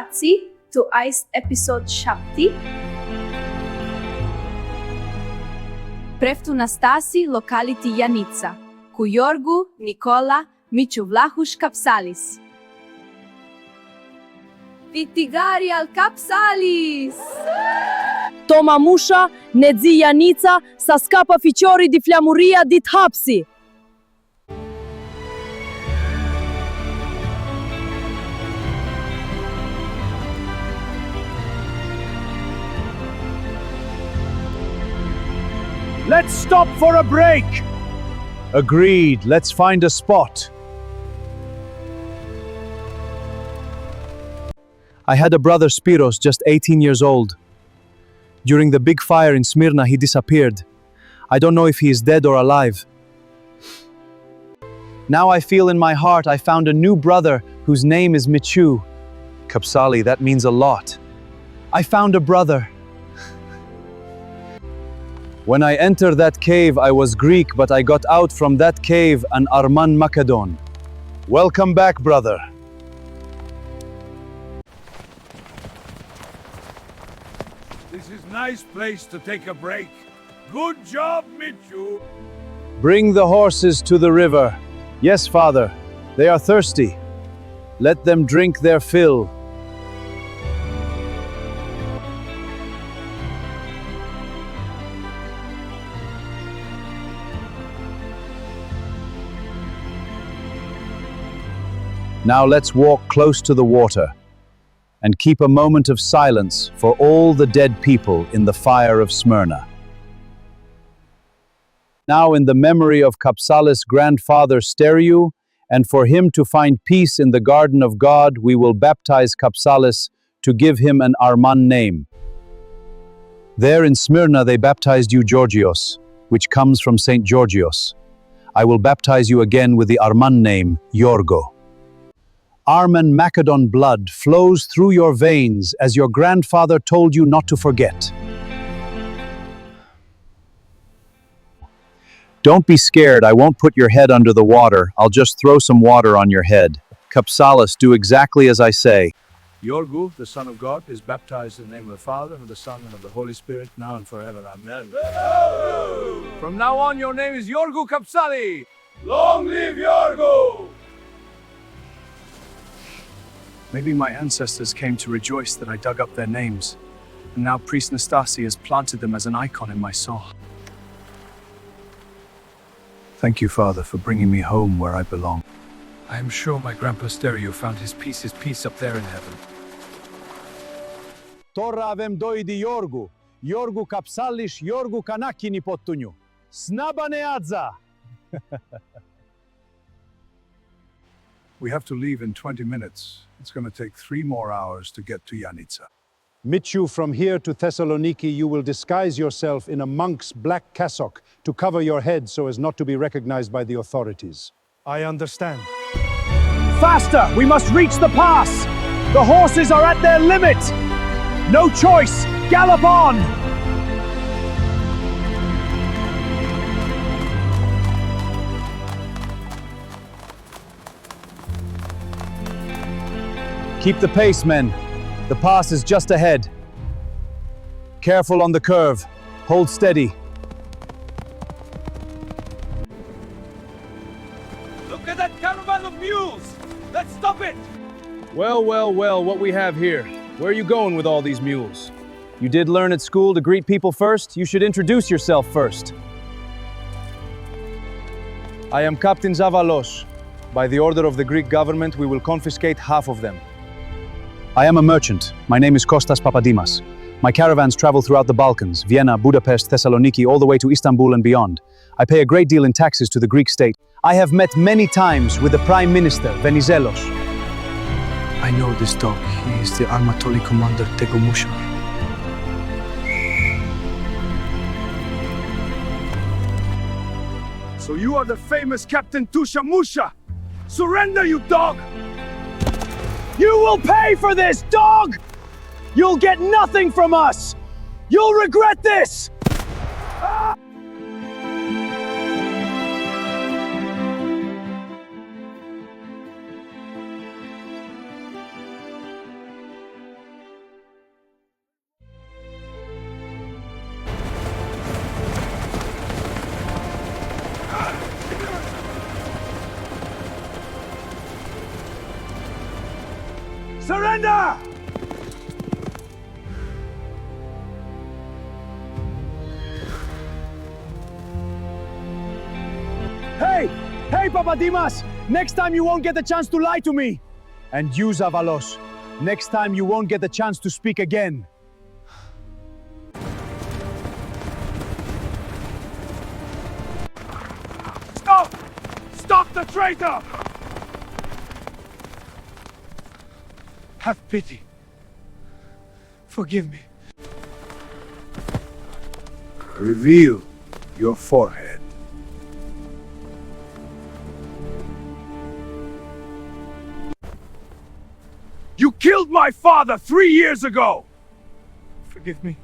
Invitații to Curse-Episode7. Preftu Nastasi locality Janica, cu Yorgu, Nicola, Miciu Vlahuș Kapsalis. Vitigari al Kapsalis! Toma Musha, Nedzi Janica, sa scapa ficiori di flamuria dit hapsi. Let's stop for a break! Agreed, let's find a spot. I had a brother Spiros, just 18 years old. During the big fire in Smyrna, he disappeared. I don't know if he is dead or alive. Now I feel in my heart I found a new brother whose name is Michu. Kapsali, that means a lot. I found a brother. When I entered that cave, I was Greek, but I got out from that cave an Armân-Macedon. Welcome back, brother. This is nice place to take a break. Good job, Michu. Bring the horses to the river. Yes, father, they are thirsty. Let them drink their fill. Now let's walk close to the water and keep a moment of silence for all the dead people in the fire of Smyrna. Now, in the memory of Kapsalis' grandfather Steriu, and for him to find peace in the garden of God, we will baptize Kapsalis to give him an Armân name. There in Smyrna they baptized you Georgios, which comes from Saint Georgios. I will baptize you again with the Armân name, Yorgo. Armân-Macedon blood flows through your veins as your grandfather told you not to forget. Don't be scared, I won't put your head under the water, I'll just throw some water on your head. Kapsalis, do exactly as I say. Yorgu, the Son of God, is baptized in the name of the Father, and of the Son, and of the Holy Spirit, now and forever. Amen. From now on, your name is Yorgu Kapsali. Long live Yorgu! Maybe my ancestors came to rejoice that I dug up their names, and now priest Nastasi has planted them as an icon in my soul. Thank you, Father, for bringing me home where I belong. I am sure my grandpa Steriu found his peace up there in heaven. Tora avem doi di Yorgu. Yorgu Kapsalis, Yorgu Kanaki nipottuniu. Snaba neadza! We have to leave in 20 minutes. It's going to take 3 more hours to get to Janica. Michu, from here to Thessaloniki, you will disguise yourself in a monk's black cassock to cover your head so as not to be recognized by the authorities. I understand. Faster! We must reach the pass! The horses are at their limit! No choice! Gallop on! Keep the pace, men. The pass is just ahead. Careful on the curve. Hold steady. Look at that caravan of mules! Let's stop it! Well, what we have here. Where are you going with all these mules? You did learn at school to greet people first? You should introduce yourself first. I am Captain Zavalos. By the order of the Greek government, we will confiscate half of them. I am a merchant. My name is Kostas Papadimas. My caravans travel throughout the Balkans, Vienna, Budapest, Thessaloniki, all the way to Istanbul and beyond. I pay a great deal in taxes to the Greek state. I have met many times with the Prime Minister, Venizelos. I know this dog. He is the Armatoli commander Tegomusha. So you are the famous Captain Tusha Musha! Surrender, you dog! You will pay for this, dog! You'll get nothing from us! You'll regret this! Surrender! Hey! Hey, Papadimas! Next time you won't get the chance to lie to me! And you, Zavalos, next time you won't get the chance to speak again. Stop! Stop the traitor! Have pity. Forgive me. Reveal your forehead. You killed my father 3 years ago! Forgive me.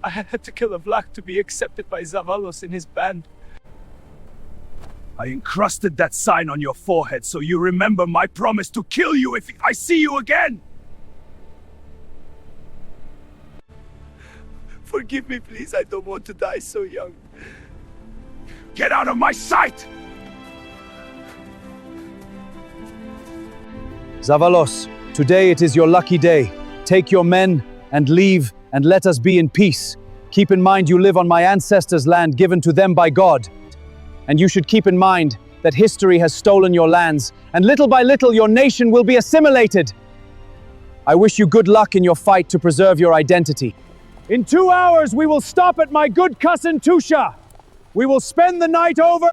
I had to kill a Vlach to be accepted by Zavalos in his band. I encrusted that sign on your forehead so you remember my promise to kill you if I see you again! Forgive me, please. I don't want to die so young. Get out of my sight! Zavalos, today it is your lucky day. Take your men and leave, and let us be in peace. Keep in mind you live on my ancestors' land given to them by God. And you should keep in mind that history has stolen your lands, and little by little your nation will be assimilated. I wish you good luck in your fight to preserve your identity. In 2 hours we will stop at my good cousin Tusha. We will spend the night over,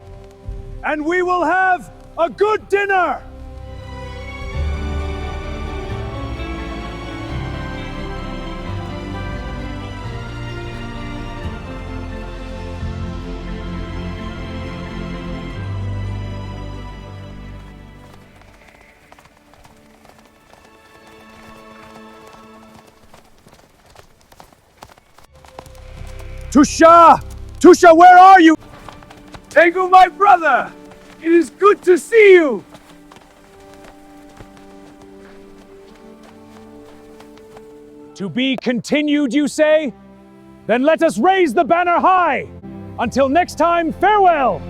and we will have a good dinner! Tusha! Tusha, where are you? Ego, my brother! It is good to see you! To be continued, you say? Then let us raise the banner high! Until next time, farewell!